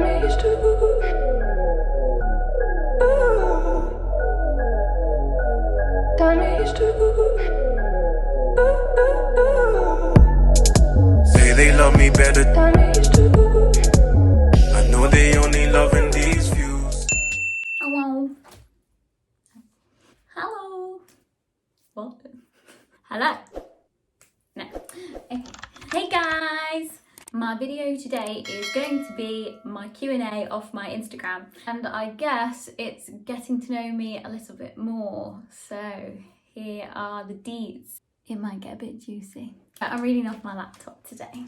Damage to damage to Say they love me better. damage to I know they only loving these views. Hello. Hello. What? Hello. No. Okay. Hey guys. My video today is going to be my Q&A off my Instagram, and I guess it's getting to know me a little bit more. So here are the deets. It might get a bit juicy. I'm reading off my laptop today.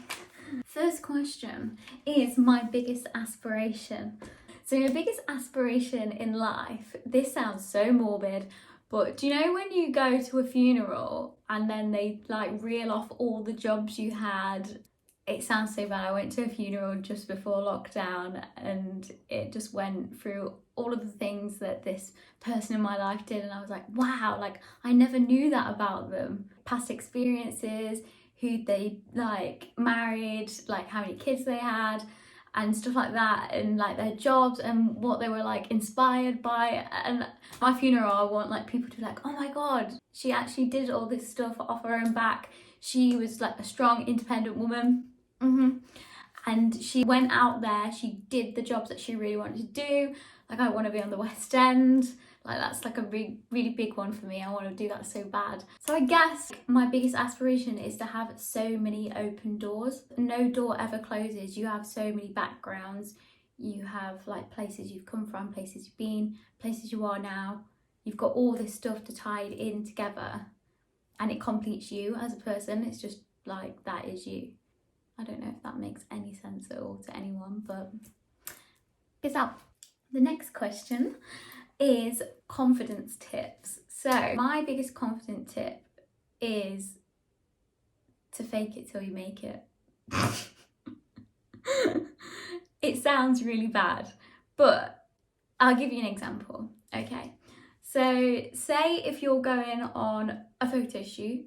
First question is my biggest aspiration. So my biggest aspiration in life, this sounds so morbid, but do you know when you go to a funeral and then they like reel off all the jobs you had? It sounds so bad. I went to a funeral just before lockdown and it just went through all of the things that this person in my life did, and I was like, wow, like I never knew that about them. Past experiences, who they like married, like how many kids they had and stuff like that, and like their jobs and what they were like inspired by. And my funeral, I want like people to be like, oh my god, she actually did all this stuff off her own back. She was like a strong, independent woman. And she went out there, she did the jobs that she really wanted to do. Like, I want to be on the West End. Like, that's like a really big one for me. I want to do that so bad. So I guess my biggest aspiration is to have so many open doors. No door ever closes. You have so many backgrounds. You have like places you've come from, places you've been, places you are now. You've got all this stuff to tie it in together, and it completes you as a person. It's just like, that is you. I don't know if that makes any sense at all to anyone, but peace out. The next question is confidence tips. So my biggest confidence tip is to fake it till you make it. It sounds really bad, but I'll give you an example. Okay, so say if you're going on a photo shoot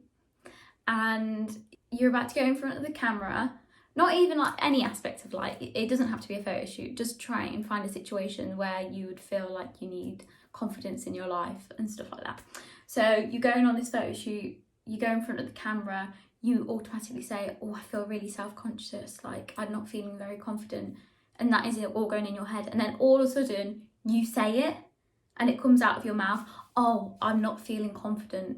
and you're about to go in front of the camera, not even like any aspect of light, it doesn't have to be a photo shoot, just try and find a situation where you would feel like you need confidence in your life and stuff like that. So you're going on this photo shoot, you go in front of the camera, you automatically say, oh, I feel really self-conscious, like I'm not feeling very confident, and that is it all going in your head. And then all of a sudden you say it and it comes out of your mouth, oh, I'm not feeling confident.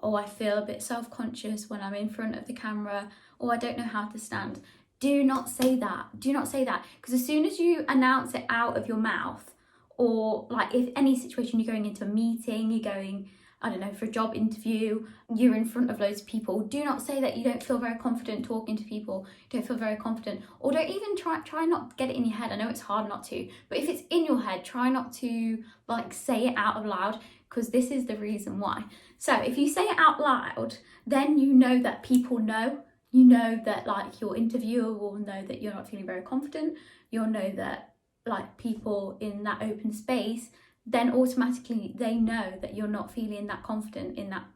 Oh, I feel a bit self-conscious when I'm in front of the camera, or I don't know how to stand. Do not say that. Do not say that. Because as soon as you announce it out of your mouth, or like if any situation, you're going into a meeting, you're going, I don't know, for a job interview, you're in front of loads of people, do not say that you don't feel very confident talking to people, don't feel very confident, or don't even try not to get it in your head. I know it's hard not to, but if it's in your head, try not to like say it out loud, because this is the reason why. So if you say it out loud, then you know that people know. You know that like your interviewer will know that you're not feeling very confident. You'll know that like people in that open space, then automatically they know that you're not feeling that confident in that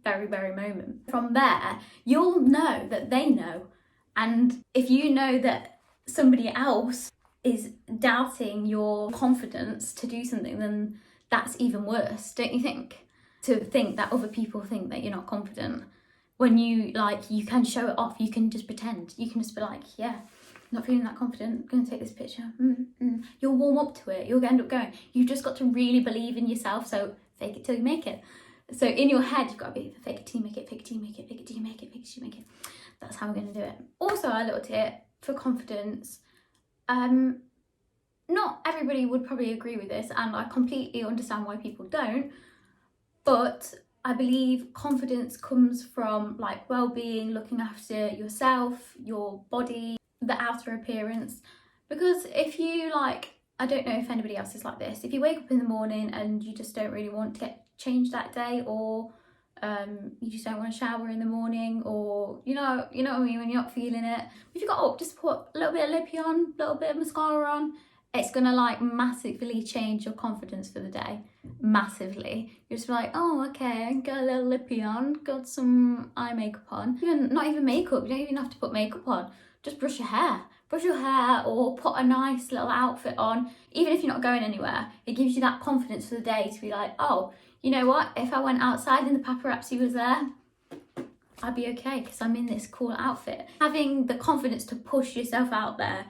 very moment. From there, you'll know that they know. And if you know that somebody else is doubting your confidence to do something, then that's even worse, don't you think? To think that other people think that you're not confident. When you like, you can show it off, you can just pretend. You can just be like, yeah, not feeling that confident, I'm gonna take this picture. You'll warm up to it, you'll end up going. You've just got to really believe in yourself, so fake it till you make it. So in your head, you've got to be fake it till you make it, fake it till you make it, fake it till you make it, fake it till you make it. That's how we're gonna do it. Also, a little tip for confidence. Not everybody would probably agree with this, and I completely understand why people don't, but I believe confidence comes from like well-being, looking after yourself, your body, the outer appearance. Because if you like, I don't know if anybody else is like this, if you wake up in the morning and you just don't really want to get changed that day, or you just don't want to shower in the morning, or you know what I mean, when you're not feeling it, if you got up, just put a little bit of lippy on, a little bit of mascara on, it's gonna like massively change your confidence for the day. Massively. You're just like, oh, okay, got a little lippy on, got some eye makeup on. Not even makeup, you don't even have to put makeup on. Just brush your hair. brush your hair or put a nice little outfit on, even if you're not going anywhere. It gives you that confidence for the day to be like, oh, you know what, if I went outside and the paparazzi was there, I'd be okay because I'm in this cool outfit. Having the confidence to push yourself out there.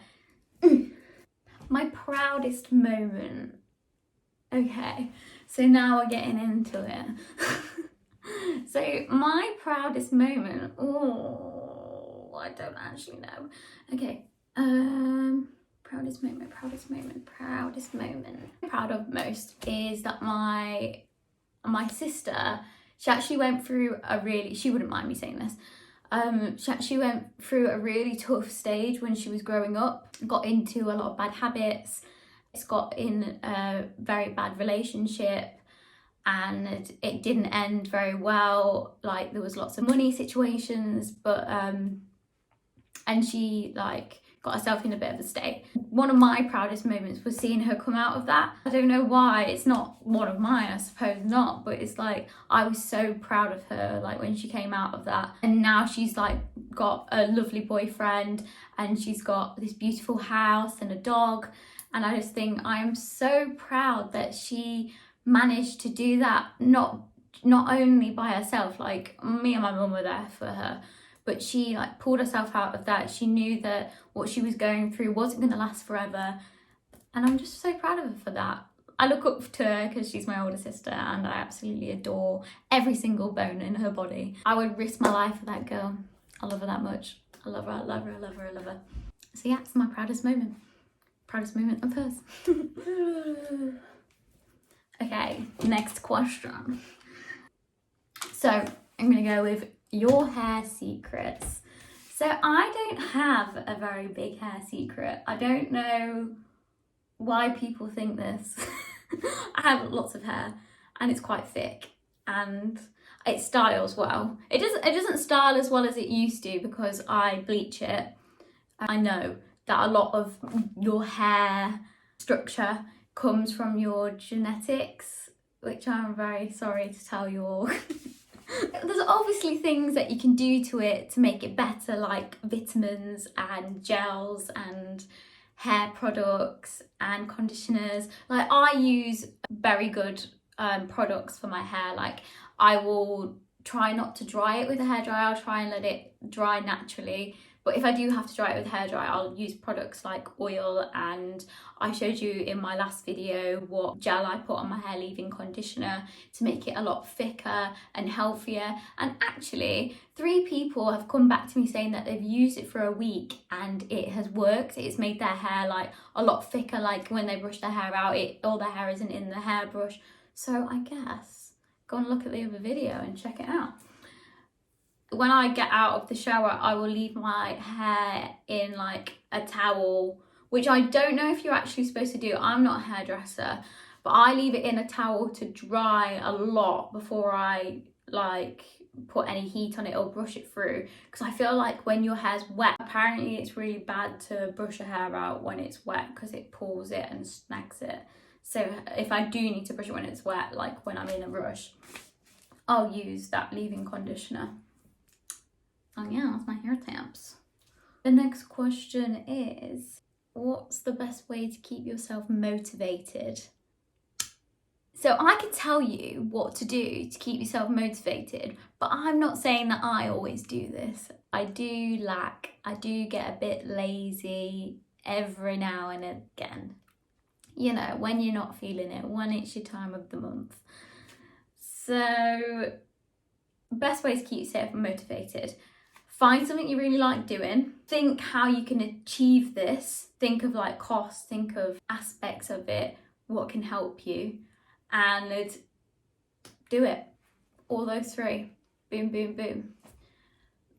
My proudest moment. Okay, so now we're getting into it. So my proudest moment, oh, I don't actually know. Okay, proudest moment. Proud of most is that my sister, she actually went through she wouldn't mind me saying this, she actually went through a really tough stage when she was growing up, got into a lot of bad habits, got in a very bad relationship, and it didn't end very well. Like, there was lots of money situations, but and she like got herself in a bit of a state. One of my proudest moments was seeing her come out of that. I don't know why, it's not one of mine, I suppose not, but it's like, I was so proud of her, like, when she came out of that. And now she's like got a lovely boyfriend, and she's got this beautiful house and a dog. And I just think I'm so proud that she managed to do that, not only by herself, like me and my mum were there for her, but she like pulled herself out of that. She knew that what she was going through wasn't going to last forever, and I'm just so proud of her for that. I look up to her because she's my older sister, and I absolutely adore every single bone in her body. I would risk my life for that girl. I love her that much. I love her. So yeah, it's my proudest moment of hers. Okay, next question. So I'm gonna go with your hair secrets. So I don't have a very big hair secret. I don't know why people think this. I have lots of hair, and it's quite thick, and it styles well. It doesn't style as well as it used to because I bleach it. I know that a lot of your hair structure comes from your genetics, which I'm very sorry to tell you all. There's obviously things that you can do to it to make it better, like vitamins and gels and hair products and conditioners. Like, I use very good products for my hair. Like, I will try not to dry it with a hairdryer. I'll try and let it dry naturally. But if I do have to dry it with a hairdryer, I'll use products like oil, and I showed you in my last video what gel I put on my hair, leave-in conditioner, to make it a lot thicker and healthier. And actually, 3 people have come back to me saying that they've used it for a week and it has worked. It's made their hair like a lot thicker, like when they brush their hair out, all their hair isn't in the hairbrush. So I guess go and look at the other video and check it out. When I get out of the shower, I will leave my hair in like a towel, which I don't know if you're actually supposed to do. I'm not a hairdresser, but I leave it in a towel to dry a lot before I like put any heat on it or brush it through, because I feel like when your hair's wet, apparently it's really bad to brush your hair out when it's wet because it pulls it and snags it. So if I do need to brush it when it's wet, like when I'm in a rush, I'll use that leave-in conditioner. Oh yeah, that's my hair tips. The next question is, what's the best way to keep yourself motivated? So I could tell you what to do to keep yourself motivated, but I'm not saying that I always do this. I do get a bit lazy every now and again. You know, when you're not feeling it, when it's your time of the month. So, best way to keep yourself motivated. Find something you really like doing. Think how you can achieve this. Think of like costs, think of aspects of it, what can help you, and do it. All those 3. Boom, boom, boom.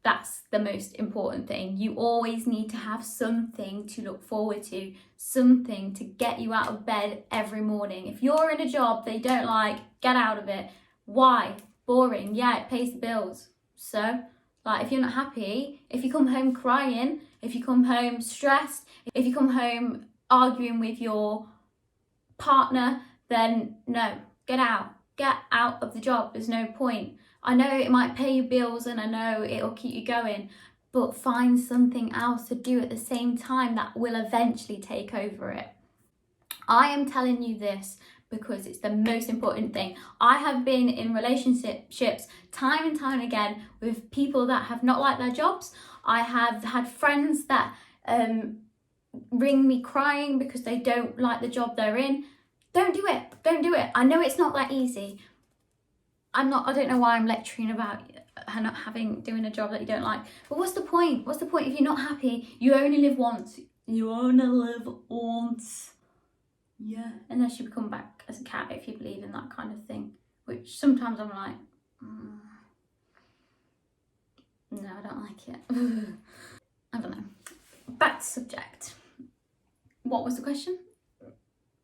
That's the most important thing. You always need to have something to look forward to, something to get you out of bed every morning. If you're in a job that you don't like, get out of it. Why? Boring. Yeah, it pays the bills. So, like, if you're not happy, if you come home crying, if you come home stressed, if you come home arguing with your partner, then no, get out of the job. There's no point. I know it might pay your bills and I know it'll keep you going, but find something else to do at the same time that will eventually take over it. I am telling you this because it's the most important thing. I have been in relationships time and time again with people that have not liked their jobs. I have had friends that ring me crying because they don't like the job they're in. Don't do it. Don't do it. I know it's not that easy. I don't know why I'm lecturing about not doing a job that you don't like. But what's the point? What's the point if you're not happy? You only live once. You only live once. Yeah. Unless you come back as a cat, if you believe in that kind of thing. Which sometimes I'm like, no, I don't like it. I don't know. Back to subject. What was the question?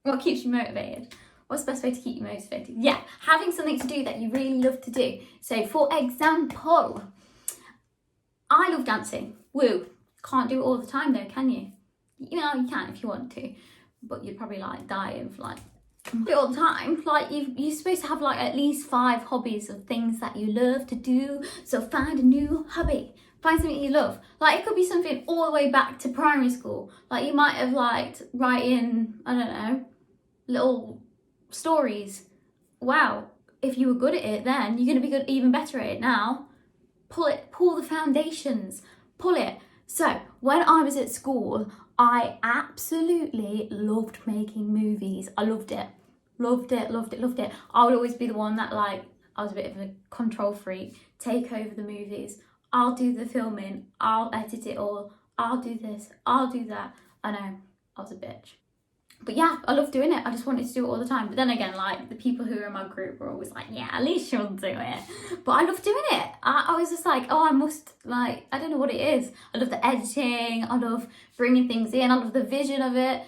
What keeps you motivated? What's the best way to keep you motivated? Yeah, having something to do that you really love to do. So for example, I love dancing. Woo. Can't do it all the time though, can you? You know, you can if you want to, but you'd probably like die of like do it all the time. Like you're supposed to have like at least 5 hobbies of things that you love to do. So find a new hobby. Find something you love. Like it could be something all the way back to primary school. Like you might have liked writing, I don't know, little stories. Wow, if you were good at it then, you're going to be even better at it now. Pull the foundations, pull it. So when I was at school, I absolutely loved making movies. I loved it. Loved it. I would always be the one that I was a bit of a control freak, take over the movies. I'll do the filming, I'll edit it all, I'll do this, I'll do that. I know, I was a bitch. But yeah, I love doing it. I just wanted to do it all the time. But then again, the people who were in my group were always like, yeah, at least you'll do it. But I love doing it. I was just like, oh, I must, I don't know what it is. I love the editing. I love bringing things in. I love the vision of it.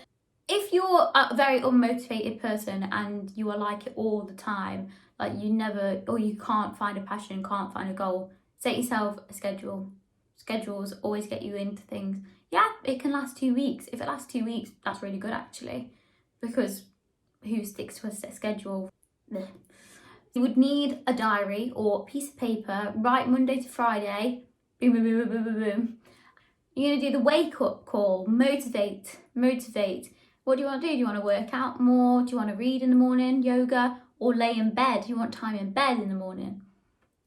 If you're a very unmotivated person and you are like it all the time, you can't find a passion, can't find a goal, set yourself a schedule. Schedules always get you into things. Yeah, it can last 2 weeks. If it lasts 2 weeks, that's really good actually, because who sticks to a schedule? Blech. You would need a diary or a piece of paper, write Monday to Friday, boom, boom, boom, boom, boom, boom. You're gonna do the wake up call, motivate. What do you want to do? Do you want to work out more? Do you want to read in the morning, yoga, or lay in bed? Do you want time in bed in the morning?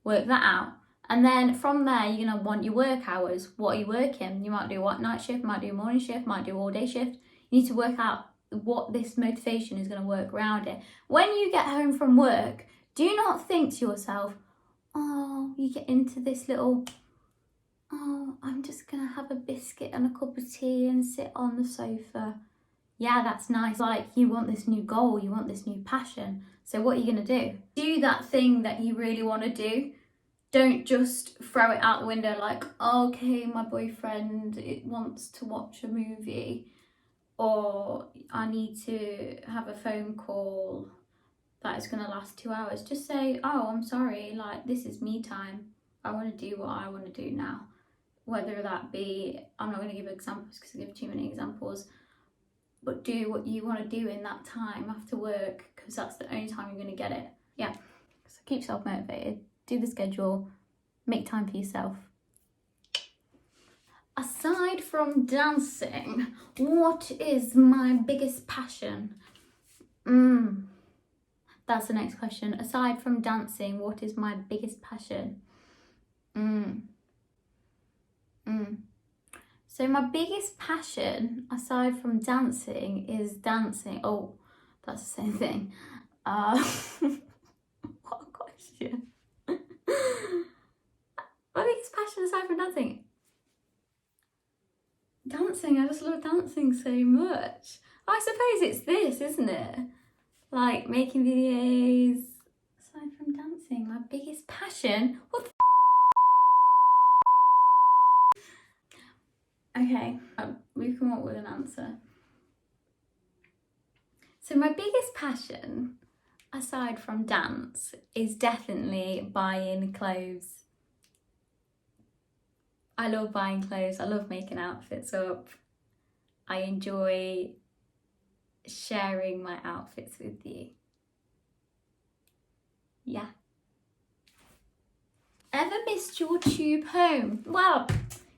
Work that out. And then from there, you're going to want your work hours. What are you working? You might do night shift, might do morning shift, might do all day shift. You need to work out what this motivation is going to work around it. When you get home from work, do not think to yourself, oh, you get into this little, oh, I'm just going to have a biscuit and a cup of tea and sit on the sofa. Yeah, that's nice. You want this new goal, you want this new passion. So what are you going to do? Do that thing that you really want to do. Don't just throw it out the window okay, my boyfriend wants to watch a movie, or I need to have a phone call that is going to last 2 hours. Just say, oh, I'm sorry, this is me time. I want to do what I want to do now. Whether that be, I'm not going to give examples because I give too many examples, but do what you want to do in that time after work, because that's the only time you're going to get it. Yeah, so keep yourself motivated. Do the schedule, make time for yourself. Aside from dancing, what is my biggest passion? That's the next question. Aside from dancing, what is my biggest passion? So my biggest passion, aside from dancing, is dancing. Oh, that's the same thing. What a question. My biggest passion aside from dancing? Dancing, I just love dancing so much. I suppose it's this, isn't it? Making videos. Aside from dancing, my biggest passion? What the Okay, we've come up with an answer. So my biggest passion, aside from dance, is definitely buying clothes. I love buying clothes. I love making outfits up. I enjoy sharing my outfits with you. Yeah. Ever missed your tube home? Well,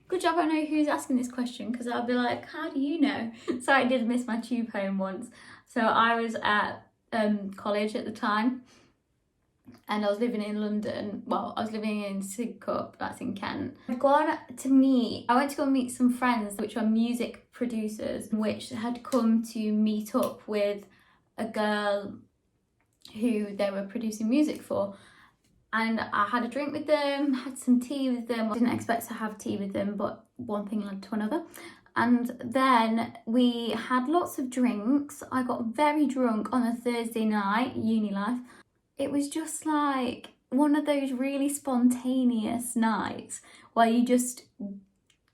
Good job I know who's asking this question, because I'll be like, how do you know? So I did miss my tube home once. So I was at college at the time, and I was living in London. Well, I was living in Sidcup, that's in Kent. I went to go meet some friends which are music producers, which had come to meet up with a girl who they were producing music for. And I had a drink with them, had some tea with them. I didn't expect to have tea with them, but one thing led to another. And then we had lots of drinks. I got very drunk on a Thursday night, uni life. It was just like one of those really spontaneous nights where you just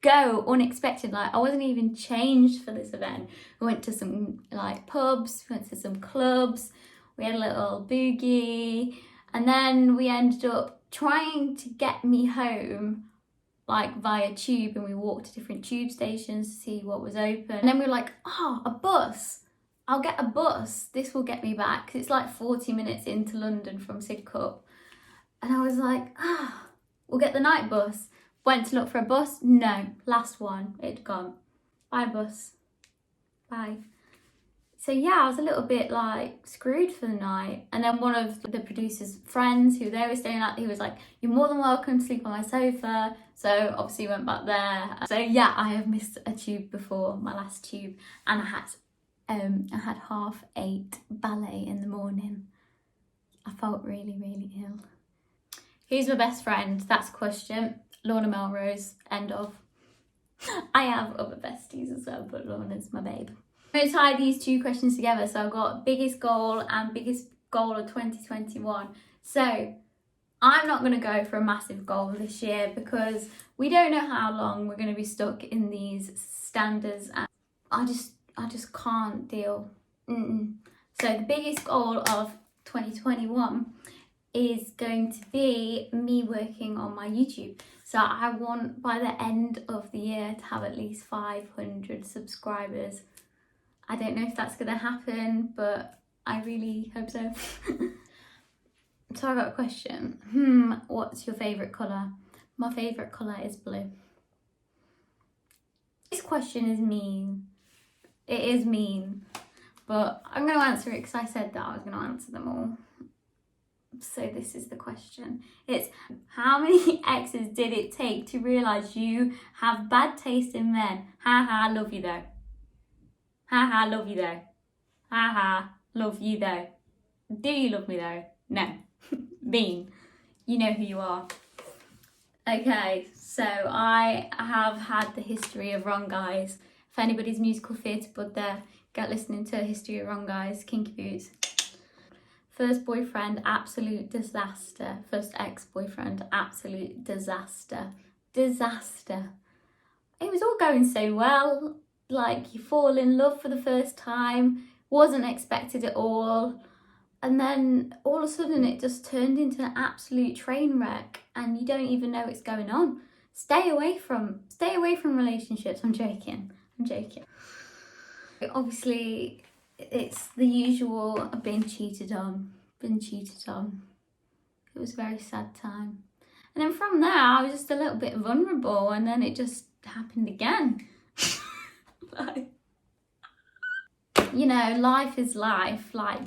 go unexpected. Like, I wasn't even changed for this event. We went to some like pubs, we went to some clubs, we had a little boogie, and then we ended up trying to get me home like via tube, and we walked to different tube stations to see what was open. And then we were like, oh, a bus. I'll get a bus. This will get me back. 'Cause it's like 40 minutes into London from Sidcup. And I was like, we'll get the night bus. Went to look for a bus. No, last one. It'd gone. Bye, bus. Bye. So yeah, I was a little bit like screwed for the night. And then one of the producer's friends who they were staying at, he was like, you're more than welcome to sleep on my sofa. So obviously went back there. So yeah, I have missed a tube before, my last tube. And I had 8:30 ballet in the morning. I felt really, really ill. Who's my best friend? That's a question. Lorna Melrose, end of. I have other besties as well, but Lorna's my babe. I'm going to tie these two questions together. So I've got biggest goal and biggest goal of 2021. So I'm not going to go for a massive goal this year because we don't know how long we're going to be stuck in these standards, and I just can't deal. So the biggest goal of 2021 is going to be me working on my YouTube. So I want by the end of the year to have at least 500 subscribers. I don't know if that's going to happen, but I really hope so. So I got a question. What's your favourite colour? My favourite colour is blue. This question is mean. It is mean, but I'm going to answer it because I said that I was going to answer them all. So this is the question. It's, how many exes did it take to realise you have bad taste in men? Ha ha, love you though. Ha ha, love you though. Ha ha, love you though. Do you love me though? No. Mean. You know who you are. Okay, so I have had the history of wrong guys. If anybody's musical theatre bud there, get listening to History of Wrong Guys, Kinky Boots. First boyfriend, absolute disaster. First ex-boyfriend, absolute disaster. Disaster. It was all going so well. Like, you fall in love for the first time. Wasn't expected at all. And then all of a sudden it just turned into an absolute train wreck and you don't even know what's going on. Stay away from relationships. I'm joking. Obviously, it's the usual, I've been cheated on. It was a very sad time. And then from there, I was just a little bit vulnerable and then it just happened again. Like, you know, life is life. Like,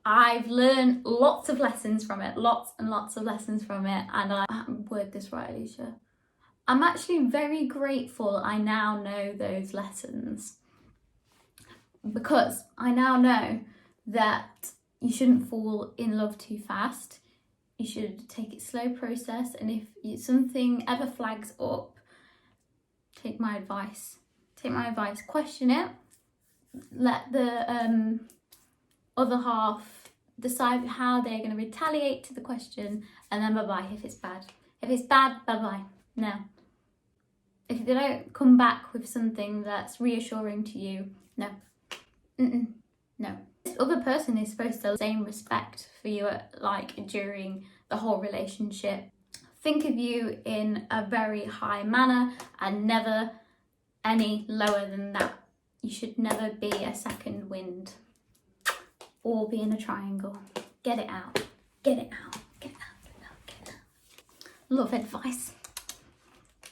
I've learned lots of lessons from it, lots and lots of lessons from it. And I word this right, Alicia. I'm actually very grateful I now know those lessons, because I now know that you shouldn't fall in love too fast. You should take it slow process, and if something ever flags up, take my advice. Question it. Let the other half decide how they're going to retaliate to the question, and then bye-bye if it's bad. If it's bad, bye-bye. No. If they don't come back with something that's reassuring to you, no. No. This other person is supposed to have the same respect for you like during the whole relationship. Think of you in a very high manner and never any lower than that. You should never be a second wind or be in a triangle. Get it out. Get it out. Get it out. Get it out. Get it out. Love advice.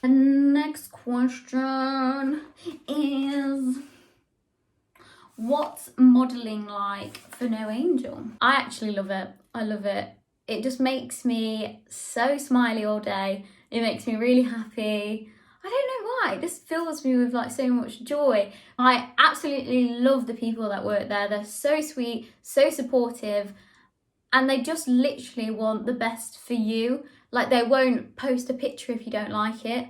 The next question is, what's modelling like for No Angel? I actually love it. I love it. It just makes me so smiley all day. It makes me really happy. I don't know why, it just fills me with like so much joy. I absolutely love the people that work there. They're so sweet, so supportive, and they just literally want the best for you. Like, they won't post a picture if you don't like it,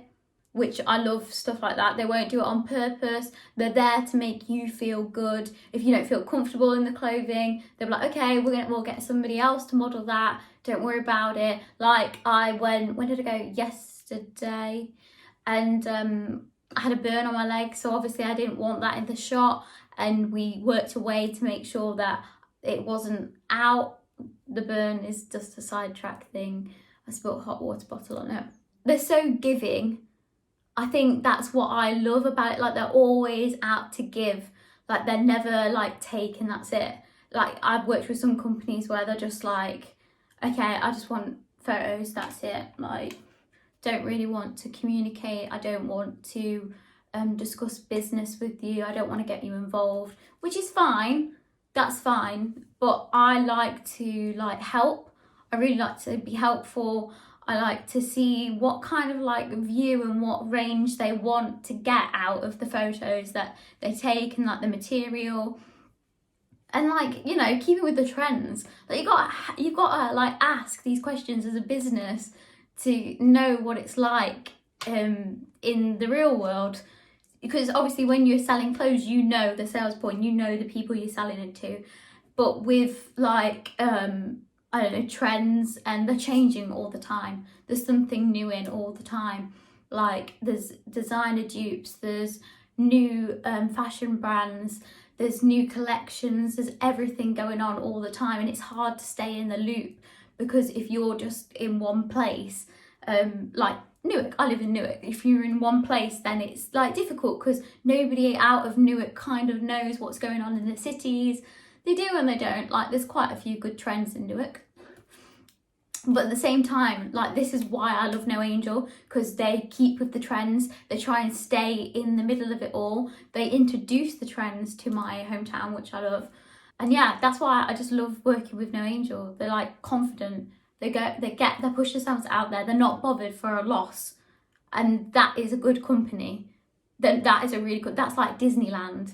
which I love stuff like that. They won't do it on purpose. They're there to make you feel good. If you don't feel comfortable in the clothing, they'll be like, okay, we'll get somebody else to model that. Don't worry about it. Like, I went, when did I go? Yesterday. And I had a burn on my leg, so obviously I didn't want that in the shot. And we worked away to make sure that it wasn't out. The burn is just a sidetrack thing. I spilled a hot water bottle on it. They're so giving. I think that's what I love about it. Like, they're always out to give. Like, they're never like take and that's it. Like, I've worked with some companies where they're just like, okay, I just want photos, that's it. Like, don't really want to communicate. I don't want to discuss business with you. I don't want to get you involved, which is fine. That's fine. But I like to like help. I really like to be helpful. I like to see what kind of like view and what range they want to get out of the photos that they take, and like the material. And like, you know, keeping with the trends. Like, you've got to like ask these questions as a business to know what it's like in the real world. Because obviously when you're selling clothes, you know the sales point, you know the people you're selling it to. But with like, I don't know, trends, and they're changing all the time. There's something new in all the time. Like, there's designer dupes, there's new fashion brands, there's new collections, there's everything going on all the time. And it's hard to stay in the loop, because if you're just in one place, like Newark, I live in Newark. If you're in one place, then it's like difficult, because nobody out of Newark kind of knows what's going on in the cities. They do and they don't. Like, there's quite a few good trends in Newark. But at the same time, like, this is why I love No Angel, because they keep with the trends. They try and stay in the middle of it all. They introduce the trends to my hometown, which I love. And yeah, that's why I just love working with No Angel. They're like confident. They push themselves out there. They're not bothered for a loss. And that is a good company. That is a really good, that's like Disneyland.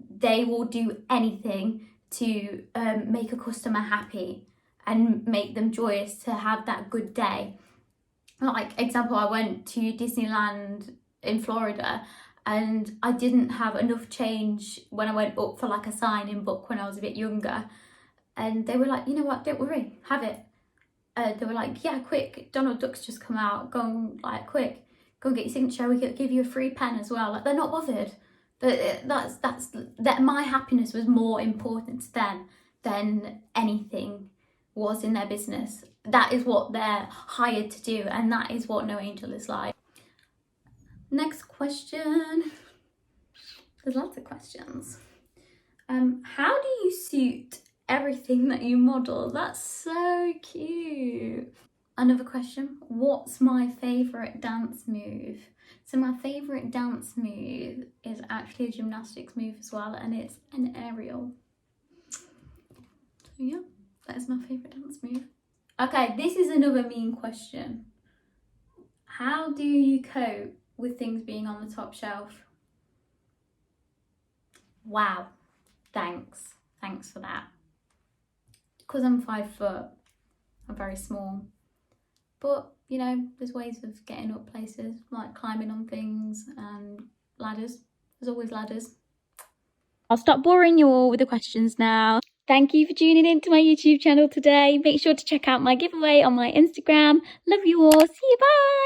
They will do anything to make a customer happy and make them joyous to have that good day. Like, example, I went to Disneyland in Florida, and I didn't have enough change when I went up for like a sign-in book when I was a bit younger. And they were like, you know what, don't worry, have it. They were like, yeah, quick, Donald Duck's just come out, go and like, quick, go and get your signature, we could give you a free pen as well. Like, they're not bothered. That my happiness was more important to them than anything was in their business. That is what they're hired to do, and that is what No Angel is like. Next question. There's lots of questions. How do you suit everything that you model? That's so cute. Another question. What's my favourite dance move? So my favourite dance move is actually a gymnastics move as well, and it's an aerial. So yeah, that is my favourite dance move. Okay, this is another mean question. How do you cope with things being on the top shelf? Wow, thanks for that. Because I'm 5 foot, I'm very small. But, you know, there's ways of getting up places, like climbing on things and ladders. There's always ladders. I'll stop boring you all with the questions now. Thank you for tuning in to my YouTube channel today. Make sure to check out my giveaway on my Instagram. Love you all. See you, bye.